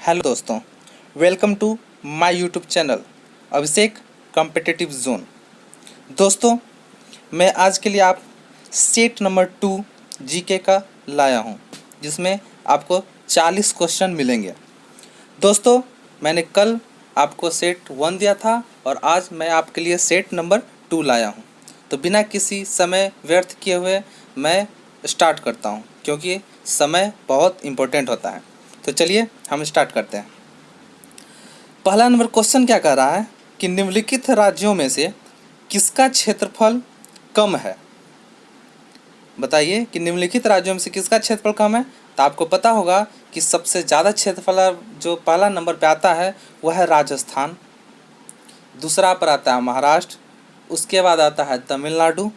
Hello दोस्तों, welcome to my YouTube channel Abhishek competitive zone. दोस्तों, मैं आज के लिए आप सेट नंबर 2 जीके का लाया हूं, जिसमें आपको 40 क्वेश्चन मिलेंगे। दोस्तों, मैंने कल आपको सेट 1 दिया था और आज मैं आपके लिए सेट नंबर 2 लाया हूं। तो बिना किसी समय व्यर्थ किए हुए मैं स्टार्ट करता हूं, क्योंकि समय बहुत इम्पोर्टेंट होता है। तो चलिए हम स्टार्ट करते हैं। पहला नंबर क्वेश्चन क्या कह रहा है कि निम्नलिखित राज्यों में से किसका क्षेत्रफल कम है। बताइए कि निम्नलिखित राज्यों में से किसका क्षेत्रफल कम है। तो आपको पता होगा कि सबसे ज़्यादा क्षेत्रफल जो पहला नंबर पे आता है वह है राजस्थान, दूसरा पर आता है महाराष्ट्र, उसके बाद आता है तमिलनाडु।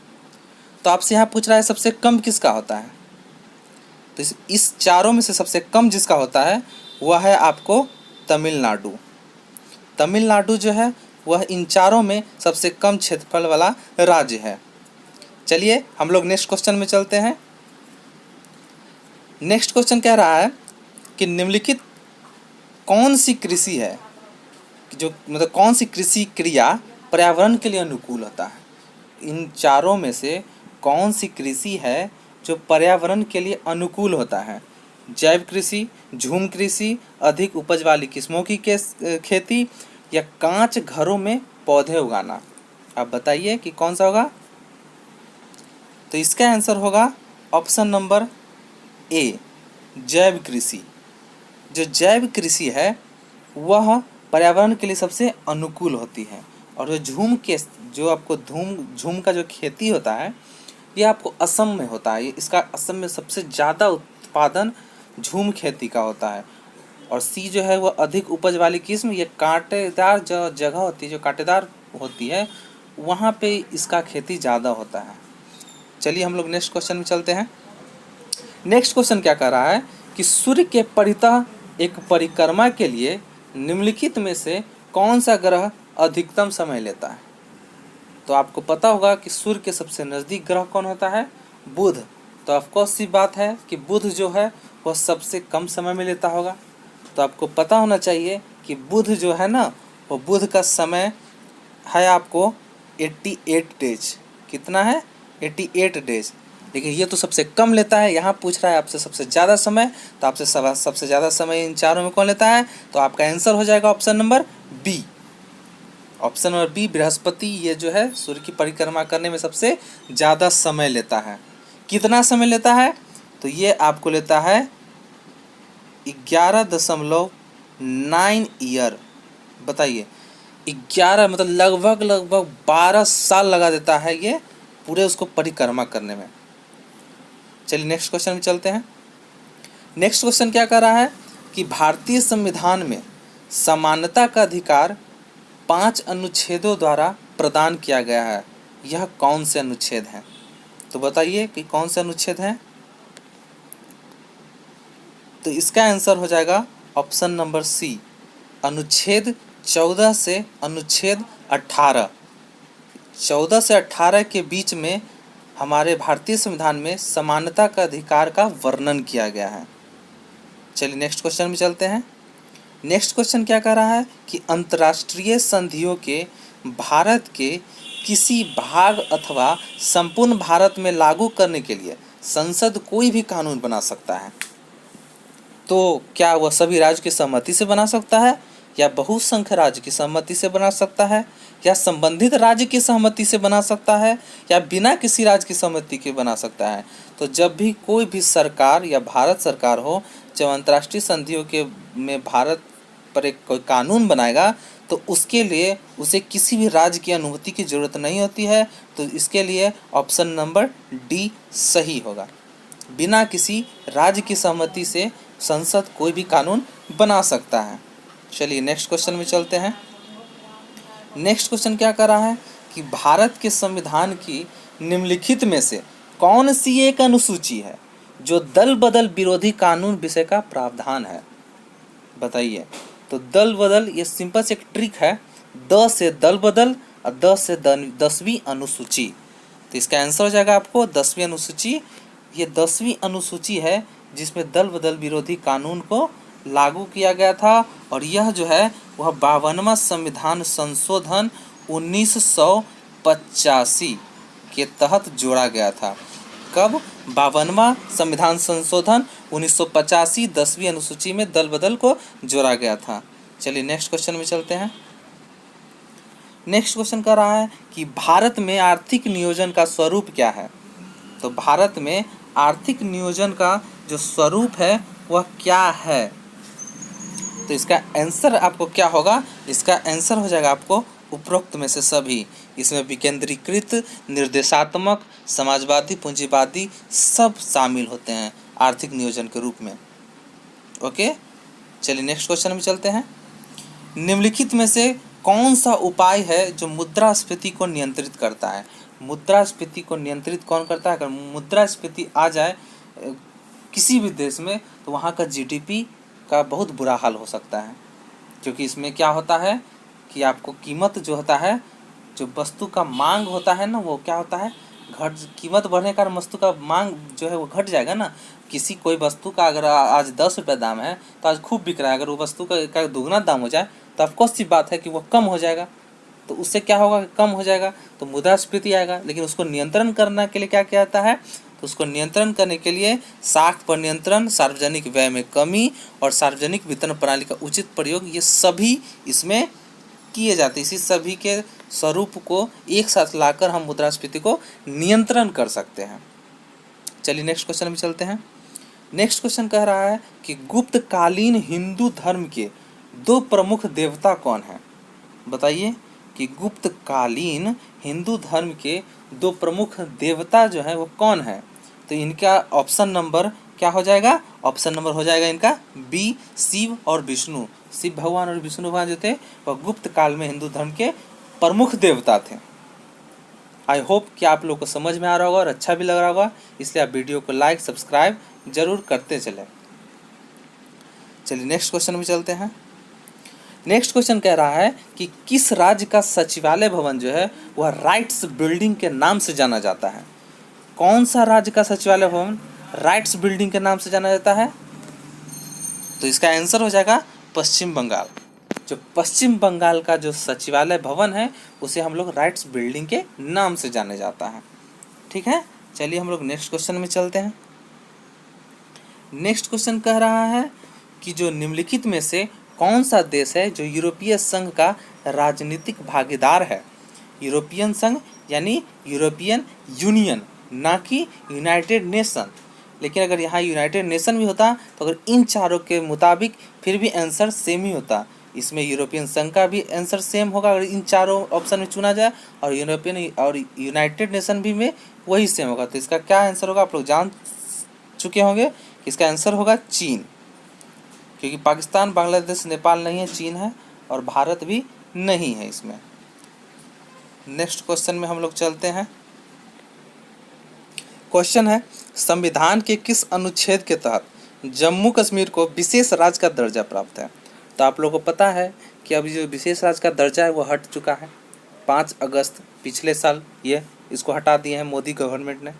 तो आपसे यहाँ पूछ रहा है सबसे कम किसका होता है। तो इस चारों में से सबसे कम जिसका होता है वह है आपको तमिलनाडु। तमिलनाडु जो है वह इन चारों में सबसे कम क्षेत्रफल वाला राज्य है। चलिए हम लोग नेक्स्ट क्वेश्चन में चलते हैं। नेक्स्ट क्वेश्चन कह रहा है कि निम्नलिखित कौन सी कृषि है जो मतलब कौन सी कृषि क्रिया पर्यावरण के लिए अनुकूल होता है। इन चारों में से कौन सी कृषि है जो पर्यावरण के लिए अनुकूल होता है। जैव कृषि, झूम कृषि, अधिक उपज वाली किस्मों की खेती या कांच घरों में पौधे उगाना। आप बताइए कि कौन सा होगा। तो इसका आंसर होगा ऑप्शन नंबर ए, जैव कृषि। जो जैव कृषि है वह पर्यावरण के लिए सबसे अनुकूल होती है। और जो आपको झूम का जो खेती होता है ये आपको असम में होता है। इसका असम में सबसे ज़्यादा उत्पादन झूम खेती का होता है। और सी जो है वह अधिक उपज वाली किस्म, ये कांटेदार जो जगह होती है, जो कांटेदार होती है, वहाँ पे इसका खेती ज़्यादा होता है। चलिए हम लोग नेक्स्ट क्वेश्चन में चलते हैं। नेक्स्ट क्वेश्चन क्या कह रहा है कि सूर्य के परितः एक परिक्रमा के लिए निम्नलिखित में से कौन सा ग्रह अधिकतम समय लेता है। तो आपको पता होगा कि सूर्य के सबसे नज़दीक ग्रह कौन होता है, बुध। तो ऑफकोर्स सी बात है कि बुध जो है वह सबसे कम समय में लेता होगा। तो आपको पता होना चाहिए कि बुध जो है ना, वो बुध का समय है आपको 88 डेज। कितना है, 88 डेज। लेकिन ये तो सबसे कम लेता है। यहाँ पूछ रहा है आपसे सबसे ज़्यादा समय। तो आपसे सबसे ज़्यादा समय इन चारों में कौन लेता है। तो आपका आंसर हो जाएगा option number B. Option number B, Brihaspati, ये जो है सूर्य की परिक्रमा करने में सबसे ज़्यादा समय लेता है। कितना समय लेता है। तो ये आपको लेता है 11.9 ईयर। बताइए 11 मतलब लगभग 12 साल लगा देता है ये पूरे उसको परिक्रमा करने में। चलिए नेक्स्ट क्वेश्चन में चलते हैं। नेक्स्ट क्वेश्चन क्या कर रहा है कि भारतीय संविधान में समानता का अधिकार 5 अनुच्छेदों द्वारा प्रदान किया गया है। यह कौन से अनुच्छेद हैं। तो बताइए कि कौन से अनुच्छेद हैं। तो इसका आंसर हो जाएगा ऑप्शन नंबर सी, अनुच्छेद 14 से अनुच्छेद 18। 14 से 18 के बीच में हमारे भारतीय संविधान में समानता का अधिकार का वर्णन किया गया है। चलिए नेक्स्ट क्वेश्चन में चलते हैं। नेक्स्ट क्वेश्चन क्या कह रहा है कि अंतर्राष्ट्रीय संधियों के भारत के किसी भाग अथवा संपूर्ण भारत में लागू करने के लिए संसद कोई भी कानून बना सकता है। तो क्या वह सभी राज्य की सहमति से बना सकता है, या बहुसंख्य राज्य की सहमति से बना सकता है, या संबंधित राज्य की सहमति से बना सकता है, या बिना किसी राज्य की सहमति के बना सकता है। तो जब भी कोई भी सरकार या भारत सरकार हो, जब अंतर्राष्ट्रीय संधियों के में भारत पर एक कोई कानून बनाएगा तो उसके लिए उसे किसी भी राज्य की अनुमति की ज़रूरत नहीं होती है। तो इसके लिए ऑप्शन नंबर डी सही होगा। बिना किसी राज्य की सहमति से संसद कोई भी कानून बना सकता है। चलिए नेक्स्ट क्वेश्चन में चलते हैं। नेक्स्ट क्वेश्चन क्या कर रहा है कि भारत के संविधान की निम्नलिखित में से कौन सी एक अनुसूची है जो दल बदल विरोधी कानून विषय का प्रावधान है। बताइए। तो दल बदल ये सिंपल से एक ट्रिक है, द से दल बदल और द से 10वीं अनुसूची। तो इसका आंसर हो जाएगा आपको 10वीं अनुसूची। ये 10वीं अनुसूची है जिसमें दल बदल विरोधी कानून को लागू किया गया था और यह जो है वह 52वां संविधान संशोधन 1985 के तहत जोड़ा गया था। कब? 52वां संविधान संशोधन 1985 10वीं अनुसूची में दल बदल को जोड़ा गया था। चलिए नेक्स्ट क्वेश्चन में चलते हैं। नेक्स्ट क्वेश्चन कर रहा है कि भारत में आर्थिक नियोजन का स्वरूप क्या है। तो भारत में आर्थिक नियोजन का जो स्वरूप है वह क्या है। तो इसका आंसर आपको क्या होगा? इसका आंसर हो जाएगा आपको उपरोक्त में से सभी। इसमें विकेंद्रीकृत, निर्देशात्मक, समाजवादी, पूंजीवादी सब शामिल होते हैं आर्थिक नियोजन के रूप में। ओके, चलिए नेक्स्ट क्वेश्चन में चलते हैं। निम्नलिखित में से कौन सा उपाय है जो मुद्रास्फीति को नियंत्रित करता है। मुद्रास्फीति को नियंत्रित कौन करता है? अगर मुद्रास्फीति आ जाए किसी भी देश में तो वहाँ का जीडीपी का बहुत बुरा हाल हो सकता है, क्योंकि इसमें क्या होता है कि आपको कीमत जो होता है, जो वस्तु का मांग होता है ना, वो क्या होता है कीमत बढ़ने का वस्तु का मांग जो है वो घट जाएगा ना। किसी कोई वस्तु का अगर आज 10 रुपये दाम है तो आज खूब बिक रहा है, अगर वो वस्तु का दुगना दाम हो जाए तो ऑफकोर्स सी बात है कि वो कम हो जाएगा। तो उससे क्या होगा? कम हो जाएगा तो मुद्रास्फीति आएगा। लेकिन उसको नियंत्रण करने के लिए क्या किया जाता है? तो उसको नियंत्रण करने के लिए साख पर नियंत्रण, सार्वजनिक व्यय में कमी और सार्वजनिक वितरण प्रणाली का उचित प्रयोग, ये सभी इसमें किए जाते हैं। इसी सभी के स्वरूप को एक साथ लाकर हम मुद्रास्फीति को नियंत्रण कर सकते हैं। चलिए नेक्स्ट क्वेश्चन में चलते हैं। नेक्स्ट क्वेश्चन कह रहा है कि गुप्तकालीन हिंदू धर्म के 2 प्रमुख देवता कौन हैं। बताइए कि गुप्तकालीन हिंदू धर्म के 2 प्रमुख देवता जो है वो कौन है। तो इनका ऑप्शन नंबर क्या हो जाएगा? ऑप्शन नंबर हो जाएगा इनका बी, शिव और विष्णु। शिव भगवान और विष्णु भगवान जो थे वह गुप्त काल में हिंदू धर्म के प्रमुख देवता थे। आई होप कि आप लोग को समझ में आ रहा होगा और अच्छा भी लग रहा होगा, इसलिए आप वीडियो को लाइक सब्सक्राइब जरूर करते चलें। चलिए नेक्स्ट क्वेश्चन में चलते हैं। नेक्स्ट क्वेश्चन कह रहा है कि किस राज्य का सचिवालय भवन जो है वह राइट्स बिल्डिंग के नाम से जाना जाता है। कौन सा राज्य का सचिवालय भवन राइट्स बिल्डिंग के नाम से जाना जाता है? तो इसका आंसर हो जाएगा पश्चिम बंगाल। जो पश्चिम बंगाल का जो सचिवालय भवन है उसे हम लोग राइट्स बिल्डिंग के नाम से जाने जाता है। ठीक है, चलिए हम लोग नेक्स्ट क्वेश्चन में चलते हैं। नेक्स्ट क्वेश्चन कह रहा है कि जो निम्नलिखित में से कौन सा देश है जो यूरोपीय संघ का राजनीतिक भागीदार है। यूरोपियन संघ यानी यूरोपियन यूनियन, ना कि यूनाइटेड नेशन। लेकिन अगर यहाँ यूनाइटेड नेशन भी होता तो अगर इन चारों के मुताबिक फिर भी आंसर सेम ही होता। इसमें यूरोपियन संघ का भी आंसर सेम होगा अगर इन चारों ऑप्शन में चुना जाए, और यूरोपियन और यूनाइटेड नेशन भी में वही सेम होगा। तो इसका क्या आंसर होगा आप लोग जान चुके होंगे कि इसका आंसर होगा चीन, क्योंकि पाकिस्तान, बांग्लादेश, नेपाल नहीं है, चीन है और भारत भी नहीं है इसमें। नेक्स्ट क्वेश्चन में हम लोग चलते हैं। क्वेश्चन है संविधान के किस अनुच्छेद के तहत जम्मू कश्मीर को विशेष राज्य का दर्जा प्राप्त है। तो आप लोगों को पता है कि अभी जो विशेष राज्य का दर्जा है वो हट चुका है। 5 अगस्त पिछले साल ये इसको हटा दिए हैं मोदी गवर्नमेंट ने।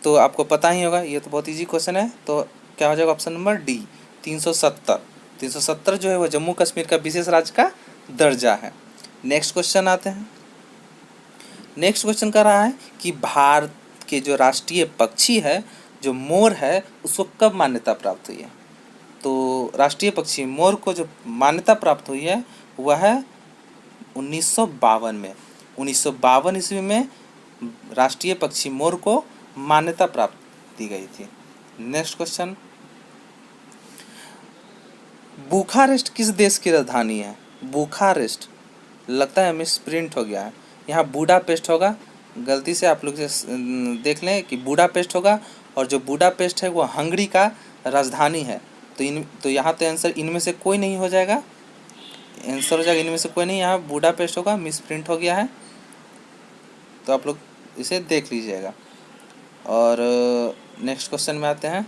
तो आपको पता ही होगा, ये तो बहुत इजी क्वेश्चन है। तो क्या हो जाएगा? ऑप्शन नंबर डी 370 जो है वो जम्मू कश्मीर का विशेष राज्य का दर्जा है। नेक्स्ट क्वेश्चन आते हैं। नेक्स्ट क्वेश्चन कर रहा है कि भारत के जो राष्ट्रीय पक्षी है जो मोर है उसको कब मान्यता प्राप्त हुई है। तो राष्ट्रीय पक्षी मोर को जो मान्यता प्राप्त हुई है वह है 1952 में। 1952 ईस्वी में राष्ट्रीय पक्षी मोर को मान्यता प्राप्त दी गई थी। नेक्स्ट क्वेश्चन, बुखारेस्ट किस देश की राजधानी है। बुखारेस्ट लगता है मिस प्रिंट हो गया है, यहाँ बूडापेस्ट होगा। गलती से आप लोग देख लें कि बूडापेस्ट होगा, और जो बूडापेस्ट है वो हंगरी का राजधानी है। तो यहाँ तो आंसर इनमें से कोई नहीं हो जाएगा, आंसर हो जाएगा इनमें से कोई नहीं, यहाँ बूडापेस्ट होगा, मिस प्रिंट हो गया है। तो आप लोग इसे देख लीजिएगा। और नेक्स्ट क्वेश्चन में आते हैं।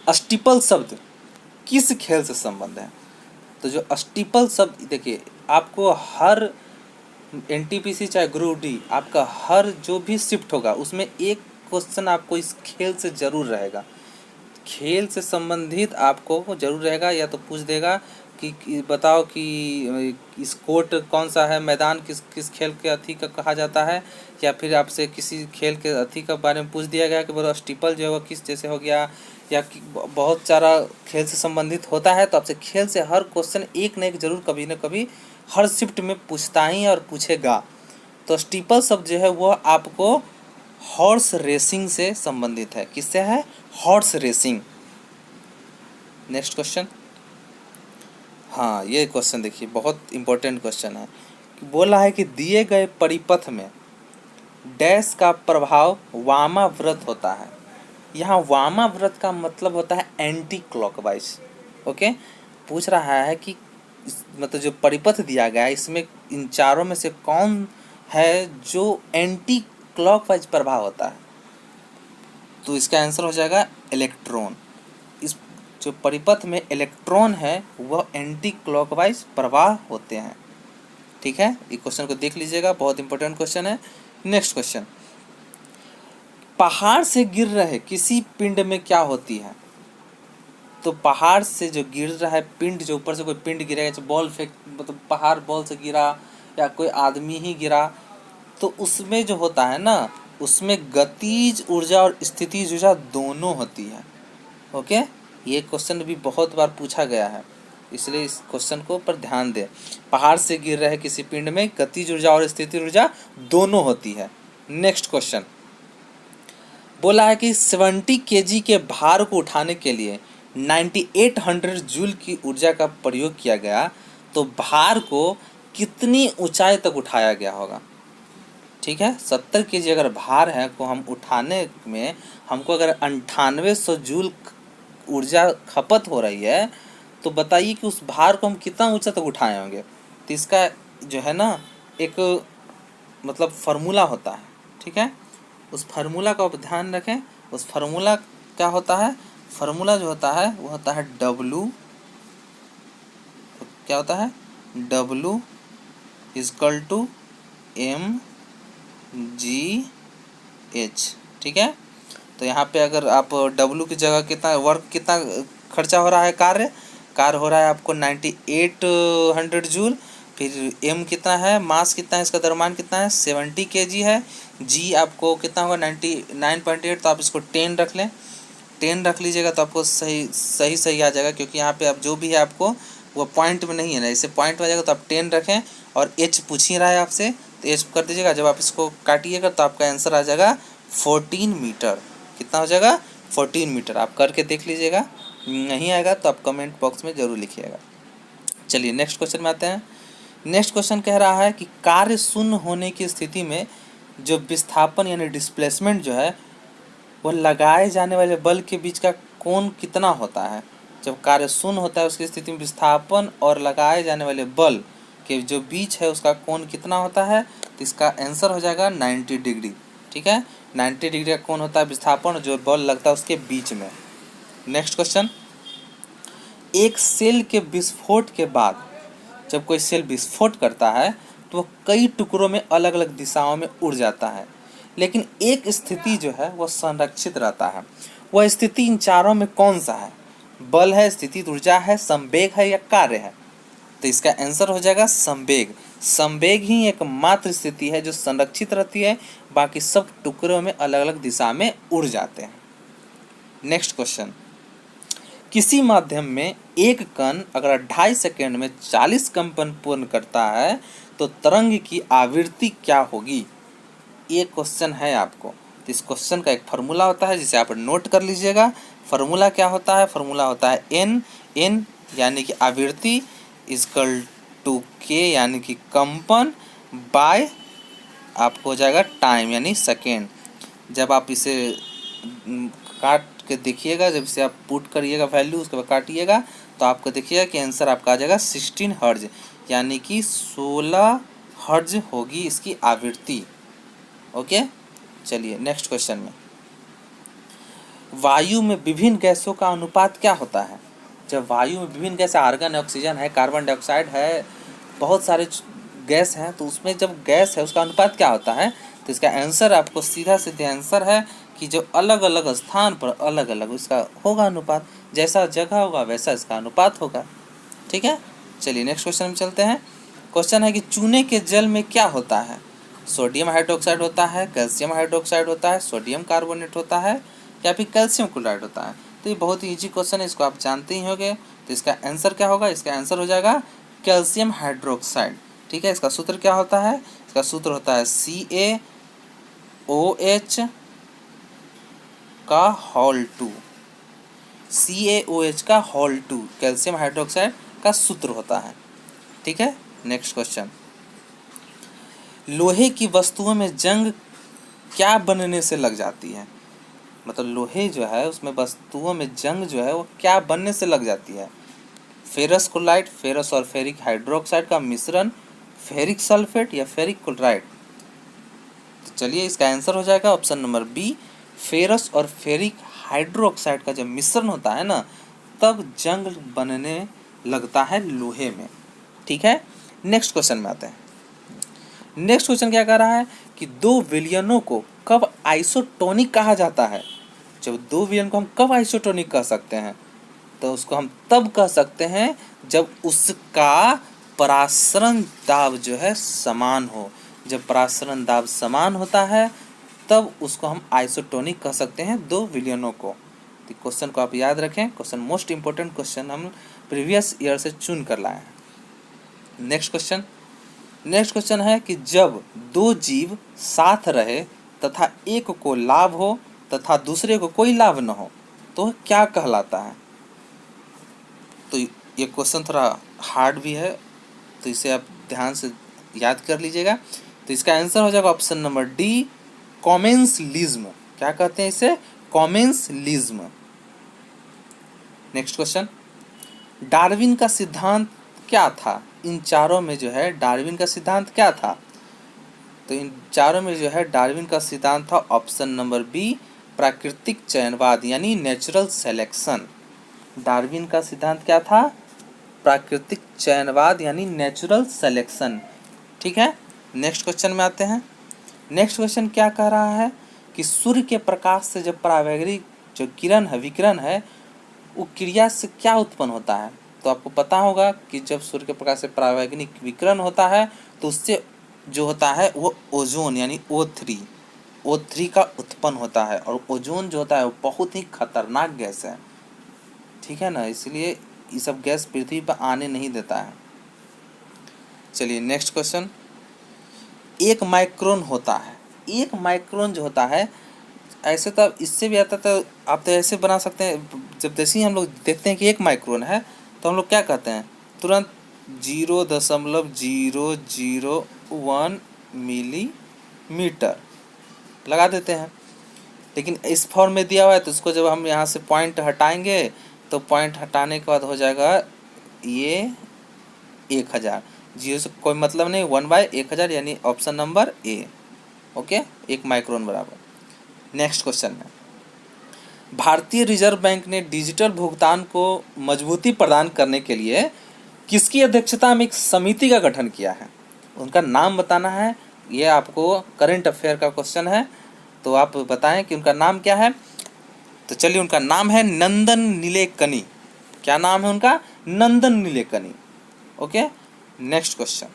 स्टीपल शब्द किस खेल से संबंध है। तो जो स्टीपल शब्द देखिए, आपको हर एनटीपीसी चाहे ग्रुप डी आपका हर जो भी शिफ्ट होगा उसमें एक क्वेश्चन आपको इस खेल से ज़रूर रहेगा। खेल से संबंधित आपको जरूर रहेगा, या तो पूछ देगा कि बताओ कि इस कोर्ट कौन सा है, मैदान किस किस खेल के अथी का कहा जाता है, या फिर आपसे किसी खेल के अथी के बारे में पूछ दिया गया कि बोलो स्टीपल जो है वो किस जैसे हो गया, या बहुत सारा खेल से संबंधित होता है। तो आपसे खेल से हर क्वेश्चन एक न एक जरूर कभी न कभी हर शिफ्ट में पूछता ही और पूछेगा। तो स्टीपल शब्द जो है वो आपको हॉर्स रेसिंग से संबंधित है। किससे है? Horse racing. Next question. हाँ, ये क्वेश्चन देखिए, बहुत इंपॉर्टेंट क्वेश्चन है। बोला है कि दिए गए परिपथ में डैश का प्रभाव वामाव्रत होता है। यहाँ वामाव्रत का मतलब होता है एंटी क्लॉकवाइज। ओके, पूछ रहा है कि मतलब जो परिपथ दिया गया है इसमें इन चारों में से कौन है जो एंटी क्लॉकवाइज प्रभाव होता है। तो इसका आंसर हो जाएगा इलेक्ट्रॉन। इस जो परिपथ में इलेक्ट्रॉन है वह एंटी क्लॉकवाइज प्रवाह होते हैं। ठीक है, इस क्वेश्चन को देख लीजिएगा, बहुत इंपॉर्टेंट क्वेश्चन है। नेक्स्ट क्वेश्चन, पहाड़ से गिर रहे किसी पिंड में क्या होती है। तो पहाड़ से जो गिर रहा है पिंड, जो ऊपर से कोई पिंड गिरेगा, जैसे बॉल फेंक मतलब पहाड़ बॉल से गिरा या कोई आदमी ही गिरा, तो उसमें जो होता है ना, उसमें गतिज ऊर्जा और स्थितिज ऊर्जा दोनों होती है। ओके, ये क्वेश्चन भी बहुत बार पूछा गया है, इसलिए इस क्वेश्चन को पर ध्यान दें। पहाड़ से गिर रहे किसी पिंड में गतिज ऊर्जा और स्थितिज ऊर्जा दोनों होती है। नेक्स्ट क्वेश्चन, बोला है कि 70 केजी के भार को उठाने के लिए 9800 जूल की ऊर्जा का प्रयोग किया गया, तो भार को कितनी ऊंचाई तक उठाया गया होगा। ठीक है, 70 केजी अगर भार है को हम उठाने में हमको अगर 9800 जूल ऊर्जा खपत हो रही है, तो बताइए कि उस भार को हम कितना ऊंचा तक उठाए होंगे। तो इसका जो है ना एक मतलब फार्मूला होता है। ठीक है, उस फार्मूला का आप ध्यान रखें। उस फार्मूला क्या होता है? फार्मूला जो होता है वो होता है W, क्या होता है? W is equal to mgh। ठीक है, तो यहाँ पे अगर आप W की जगह कितना वर्क कितना खर्चा हो रहा है, कार्य हो रहा है आपको 9800 जूल। फिर m कितना है, मास कितना है, इसका द्रव्यमान कितना है 70 kg है। g आपको कितना होगा 99.8, तो आप इसको 10 रख लें, 10 रख लीजिएगा तो आपको सही आ जाएगा, क्योंकि यहाँ पे आप जो भी है आपको वो पॉइंट में नहीं है ना, इसे पॉइंट में आ जाएगा तो आप 10 रखें। और h पूछ ही रहा है आपसे तो h कर दीजिएगा। जब आप इसको काटिएगा तो आपका आंसर आ जाएगा 14 मीटर। कितना हो जाएगा? 14 मीटर। आप करके देख लीजिएगा, नहीं आएगा तो आप कमेंट बॉक्स में ज़रूर लिखिएगा। चलिए नेक्स्ट क्वेश्चन में आते हैं। नेक्स्ट क्वेश्चन कह रहा है कि कार्य शून्य होने की स्थिति में जो विस्थापन यानी डिस्प्लेसमेंट जो है वह लगाए जाने वाले बल के बीच का कोण कितना होता है। जब कार्य शून्य होता है उसकी स्थिति में विस्थापन और लगाए जाने वाले बल के जो बीच है उसका कोण कितना होता है। तो इसका आंसर हो जाएगा 90 डिग्री। ठीक है, 90 डिग्री का कोण होता है विस्थापन जो बल लगता है उसके बीच में। नेक्स्ट क्वेश्चन, एक सेल के विस्फोट के बाद जब कोई सेल विस्फोट करता है तो वह कई टुकड़ों में अलग अलग दिशाओं में उड़ जाता है, लेकिन एक स्थिति जो है वह संरक्षित रहता है। वह स्थिति इन चारों में कौन सा है? बल है, स्थिति ऊर्जा है, संवेग है या कार्य है। तो इसका आंसर हो जाएगा संवेग। संवेग ही एकमात्र स्थिति है जो संरक्षित रहती है, बाकी सब टुकड़ों में अलग अलग दिशा में उड़ जाते हैं। नेक्स्ट क्वेश्चन, किसी माध्यम में एक कण अगर 2.5 सेकेंड में 40 कंपन पूर्ण करता है तो तरंग की आवृत्ति क्या होगी। ये क्वेश्चन है आपको। तो इस क्वेश्चन का एक फार्मूला होता है जिसे आप नोट कर लीजिएगा। फार्मूला क्या होता है? फार्मूला होता है n यानी कि आवृत्ति इजकल टू k यानी कि कंपन बाय आपको हो जाएगा टाइम यानी सेकेंड। जब आप इसे काट के देखिएगा, जब इसे आप पुट करिएगा वैल्यू उसके बाद काटिएगा तो आपको देखिएगा कि आंसर आपका आ जाएगा 16 हर्ज यानी कि 16 हर्ज होगी इसकी आवृत्ति। ओके, चलिए नेक्स्ट क्वेश्चन में, वायु में विभिन्न गैसों का अनुपात क्या होता है। जब वायु में विभिन्न गैस, आर्गन है, ऑक्सीजन है, कार्बन डाइऑक्साइड है, बहुत सारे गैस हैं, तो उसमें जब गैस है उसका अनुपात क्या होता है। तो इसका आंसर आपको सीधे आंसर है कि जो अलग अलग स्थान पर अलग अलग इसका होगा अनुपात, जैसा जगह होगा वैसा इसका अनुपात होगा। ठीक है, चलिए नेक्स्ट क्वेश्चन में चलते हैं। क्वेश्चन है कि चूने के जल में क्या होता है? सोडियम हाइड्रोक्साइड होता है, कैल्शियम हाइड्रोक्साइड होता है, सोडियम कार्बोनेट होता है, या फिर कैल्शियम क्लोराइड होता है? तो ये बहुत ही ईजी क्वेश्चन है, इसको आप जानते ही होंगे। तो इसका आंसर क्या होगा? इसका आंसर हो जाएगा कैल्शियम हाइड्रोक्साइड। ठीक है, इसका सूत्र क्या होता है? इसका सूत्र होता है CaOH का होल 2, CaOH का होल 2 कैल्शियम हाइड्रोक्साइड का सूत्र होता है। ठीक है, नेक्स्ट क्वेश्चन। लोहे की वस्तुओं में जंग क्या बनने से लग जाती है? मतलब लोहे जो है उसमें वस्तुओं में जंग जो है वो क्या बनने से लग जाती है? फेरस क्लोराइड, फेरस और फेरिक हाइड्रोक्साइड का मिश्रण, फेरिक सल्फेट या फेरिक क्लोराइड? तो चलिए इसका आंसर हो जाएगा ऑप्शन नंबर बी, फेरस और फेरिक हाइड्रोक्साइड का जब मिश्रण होता है ना तब जंग बनने लगता है लोहे में। ठीक है, नेक्स्ट क्वेश्चन में आते हैं। नेक्स्ट क्वेश्चन क्या कह रहा है कि दो विलयनों को कब आइसोटोनिक कहा जाता है? जब दो विलयन को हम कब आइसोटोनिक कह सकते हैं? तो उसको हम तब कह सकते हैं जब उसका परासरण दाब जो है समान हो। जब परासरण दाब समान होता है तब उसको हम आइसोटोनिक कह सकते हैं दो विलयनों को। तो क्वेश्चन को आप याद रखें, क्वेश्चन मोस्ट इंपॉर्टेंट क्वेश्चन हम प्रीवियस ईयर से चुन कर लाए हैं। नेक्स्ट क्वेश्चन है कि जब दो जीव साथ रहे तथा एक को लाभ हो तथा दूसरे को कोई लाभ न हो तो क्या कहलाता है? तो ये क्वेश्चन थोड़ा हार्ड भी है, तो इसे आप ध्यान से याद कर लीजिएगा। तो इसका आंसर हो जाएगा ऑप्शन नंबर डी, कॉमेंसलिज्म। क्या कहते हैं इसे? कॉमेंसलिज्म। नेक्स्ट क्वेश्चन, डार्विन का सिद्धांत क्या था? इन चारों में जो है डार्विन का सिद्धांत क्या था? तो इन चारों में जो है डार्विन का सिद्धांत था ऑप्शन नंबर बी, प्राकृतिक चयनवाद यानी नेचुरल सेलेक्शन। डार्विन का सिद्धांत क्या था? प्राकृतिक चयनवाद यानी नेचुरल सेलेक्शन। ठीक है, नेक्स्ट क्वेश्चन में आते हैं। नेक्स्ट क्वेश्चन क्या कह रहा है कि सूर्य के प्रकाश से जब परावैंगनिक जो किरण है, विकिरण है, वो क्रिया से क्या उत्पन्न होता है? तो आपको पता होगा कि जब सूर्य के प्रकाश से परावैंगनिक विकिरण होता है तो उससे जो होता है वो ओजोन यानी O3 का उत्पन्न होता है, और ओजोन जो होता है वो बहुत ही खतरनाक गैस है। ठीक है ना, इसलिए ये सब गैस पृथ्वी पर आने नहीं देता है। चलिए नेक्स्ट क्वेश्चन, एक माइक्रोन होता है। एक माइक्रोन जो होता है, ऐसे तो इससे भी आता तो आप तो ऐसे बना सकते हैं। जब जैसे ही हम लोग देखते हैं कि 1 माइक्रोन है तो हम लोग क्या कहते हैं? तुरंत 0.001 मिलीमीटर लगा देते हैं। लेकिन इस फॉर्म में दिया हुआ है तो इसको जब हम यहाँ से पॉइंट हटाएंगे तो पॉइंट हटाने के बाद हो जाएगा ये 1000। 0 से कोई मतलब नहीं, 1/1000 यानी option number A. Okay, 1 micron बराबर। नेक्स्ट क्वेश्चन में, भारतीय रिजर्व बैंक ने डिजिटल भुगतान को मजबूती प्रदान करने के लिए किसकी अध्यक्षता में एक समिति का गठन किया है? उनका नाम बताना है। ये आपको करंट अफेयर का क्वेश्चन है, तो आप बताएं कि उनका नाम क्या है। तो चलिए, उनका नाम है नंदन नीलेकनी। क्या नाम है उनका? नंदन नीलेकनी। ओके, नेक्स्ट क्वेश्चन,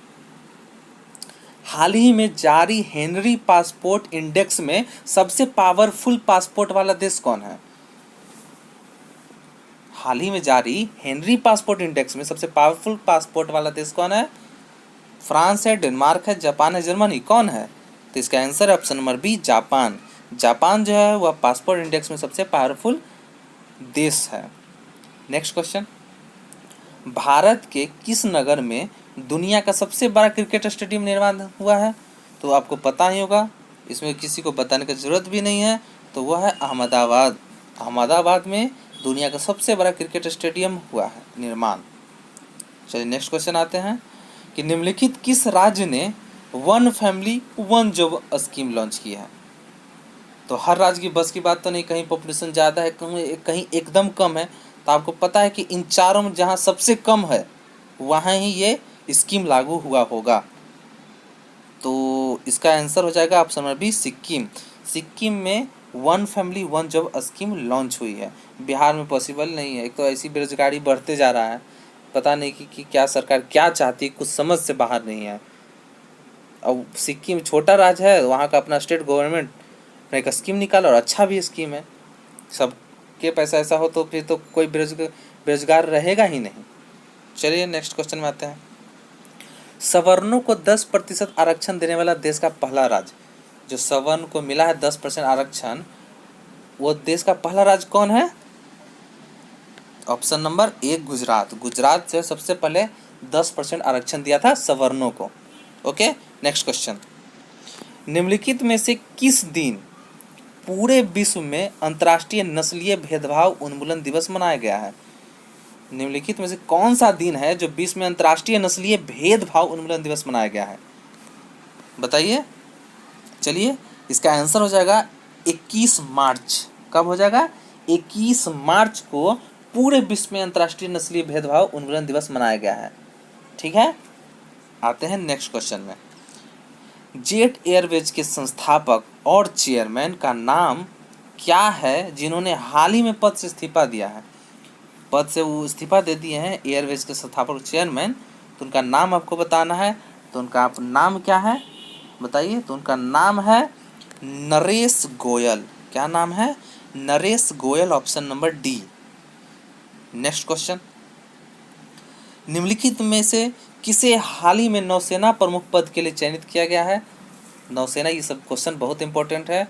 हाल ही में जारी हेनरी पासपोर्ट इंडेक्स में सबसे पावरफुल पासपोर्ट वाला देश कौन है? हाल ही में जारी हेनरी पासपोर्ट इंडेक्स में सबसे पावरफुल पासपोर्ट वाला देश कौन है? फ्रांस है, डेनमार्क है, जापान है, जर्मनी? कौन है? तो इसका आंसर है option number B, Japan. Japan जो है वह पासपोर्ट इंडेक्स में सबसे पावरफुल देश है। नेक्स्ट क्वेश्चन, भारत के किस नगर में दुनिया का सबसे बड़ा क्रिकेट स्टेडियम निर्माण हुआ है? तो आपको पता ही होगा, इसमें किसी को बताने की जरूरत भी नहीं है। तो वह है अहमदाबाद। अहमदाबाद में दुनिया का सबसे बड़ा क्रिकेट स्टेडियम हुआ है निर्माण। चलिए नेक्स्ट क्वेश्चन आते हैं कि निम्नलिखित किस राज्य ने one family one job scheme launch की है? तो हर राज्य की बस की बात तो नहीं, कहीं पॉपुलेशन ज़्यादा है, कहीं एकदम कम है। तो आपको पता है कि इन चारों में जहाँ सबसे कम है वहाँ ही ये स्कीम लागू हुआ होगा। तो इसका आंसर हो जाएगा option number B, Sikkim. Sikkim में one family one job scheme launch हुई है। बिहार में पॉसिबल नहीं है, एक तो ऐसी बेरोजगारी बढ़ते जा रहा है, पता नहीं कि क्या सरकार क्या चाहती है, कुछ समझ से बाहर नहीं है। अब सिक्किम छोटा राज्य है, वहाँ का अपना स्टेट गवर्नमेंट ने एक स्कीम निकाला और अच्छा भी स्कीम है। सबके पैसा ऐसा हो तो फिर तो कोई बेरोजगार रहेगा ही नहीं। चलिए नेक्स्ट क्वेश्चन में आते हैं। सवर्णों को 10% आरक्षण देने वाला देश का पहला राज्य, जो सवर्ण को मिला है 10% आरक्षण, वो देश का पहला राज्य कौन है? Option number 1 Gujarat. गुजरात से सबसे पहले 10% आरक्षण दिया था सवर्णों को। Okay, next question. निम्नलिखित में से किस दिन पूरे विश्व में अंतर्राष्ट्रीय नस्लीय भेदभाव उन्मूलन दिवस मनाया गया है? निम्नलिखित में से कौन सा दिन है जो विश्व में अंतर्राष्ट्रीय नस्लीय भेदभाव उन्मूलन दिवस मनाया गया है? बताइए। चलिए, इसका आंसर हो जाएगा 21 मार्च। कब हो जाएगा? 21 मार्च को पूरे विश्व में अंतर्राष्ट्रीय नस्लीय भेदभाव उन्मूलन दिवस मनाया गया है। ठीक है, आते हैं नेक्स्ट क्वेश्चन में। जेट एयरवेज के संस्थापक और चेयरमैन का नाम क्या है जिन्होंने हाल ही में पद से इस्तीफा दिया है? पद से वो इस्तीफा दे दिए हैं एयरवेज के संस्थापक और चेयरमैन, तो उनका नाम आपको बताना है। तो उनका नाम क्या है बताइए? तो उनका नाम है नरेश गोयल। क्या नाम है? Naresh Goyal, option number D. Next question. निम्नलिखित में से किसे हाल ही में नौसेना प्रमुख पद के लिए चयनित किया गया है? नौसेना, ये सब क्वेश्चन बहुत इंपॉर्टेंट है,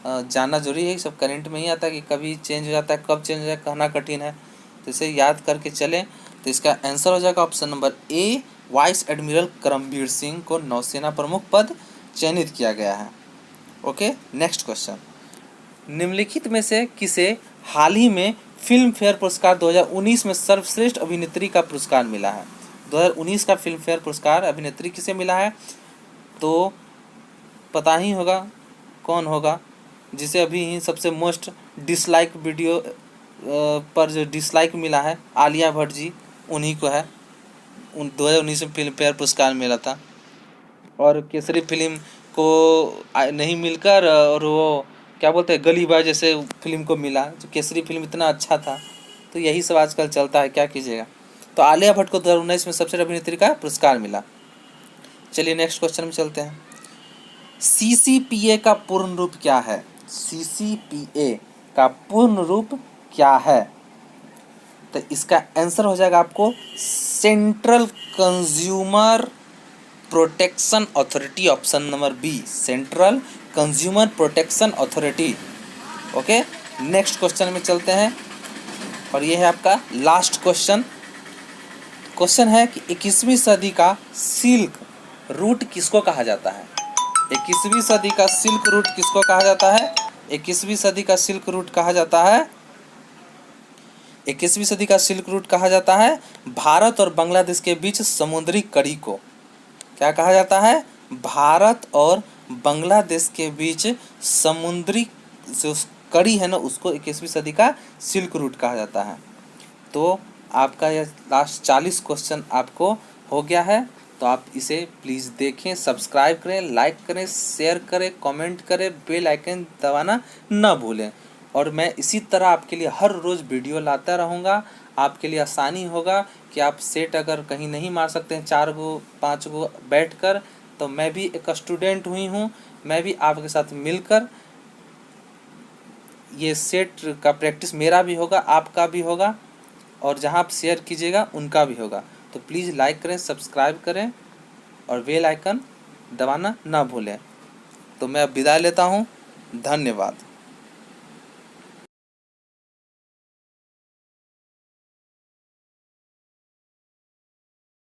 जानना जरूरी है। सब करंट में ही आता है कि कभी चेंज हो जाता है, कब चेंज हो जाए कहना कठिन है, तो इसे याद करके चलें। तो इसका आंसर हो जाएगा option number A, vice admiral Karambir Singh को नौसेना प्रमुख पद चयनित किया गया है। Okay, next question. निम्नलिखित में से किसे हाल ही में फिल्म फेयर पुरस्कार 2019 में सर्वश्रेष्ठ अभिनेत्री का पुरस्कार मिला है? 2019 का फिल्म फेयर पुरस्कार अभिनेत्री किसे मिला है? तो पता ही होगा कौन होगा, जिसे अभी ही सबसे मोस्ट डिसलाइक वीडियो पर जो डिसलाइक मिला है, आलिया भट्ट जी, उन्हीं को है। 2019 में फिल्म फेयर पुरस्कार मिला था और केसरी फिल्म को नहीं मिलकर, और वो क्या बोलते हैं, गली बॉय जैसे फिल्म को मिला, जो केसरी फिल्म इतना अच्छा था। तो यही सब आजकल चलता है, क्या कीजिएगा। तो आलिया भट्ट को 2019 में सबसे अभिनेत्री का पुरस्कार मिला। चलिए नेक्स्ट क्वेश्चन में चलते हैं। CCPA का पूर्ण रूप क्या है? CCPA का पूर्ण रूप क्या है? तो इसका आंसर हो जाएगा आपको central consumer protection authority, option number B, central consumer protection authority. Okay, next question में चलते हैं और ये है आपका लास्ट क्वेश्चन। क्वेश्चन है कि 21वीं सदी का सिल्क रूट किसको कहा जाता है? 21वीं सदी का सिल्क रूट किसको कहा जाता है? 21वीं सदी का सिल्क रूट कहा जाता है 21वीं सदी का सिल्क रूट कहा जाता है भारत और बांग्लादेश के बीच समुद्री कड़ी को। क्या कहा जाता है? भारत और बांग्लादेश के बीच समुद्री जो कड़ी है ना, उसको 21वीं सदी का सिल्क रूट कहा जाता है। तो आपका यह लास्ट 40 क्वेश्चन आपको हो गया है। तो आप इसे प्लीज़ देखें, सब्सक्राइब करें, लाइक करें, शेयर करें, कमेंट करें, बेल आइकन दबाना ना भूलें। और मैं इसी तरह आपके लिए हर रोज़ वीडियो लाता रहूँगा। आपके लिए आसानी होगा कि आप सेट अगर कहीं नहीं मार सकते हैं 4 गो 5 गो बैठकर, तो मैं भी एक स्टूडेंट हुई हूँ, मैं भी आपके साथ मिलकर ये सेट का प्रैक्टिस मेरा भी होगा, आपका भी होगा, और जहाँ आप शेयर कीजिएगा उनका भी होगा। तो प्लीज़ लाइक करें, सब्सक्राइब करें और बेल आइकन दबाना ना भूलें। तो मैं अब विदा लेता हूँ। धन्यवाद।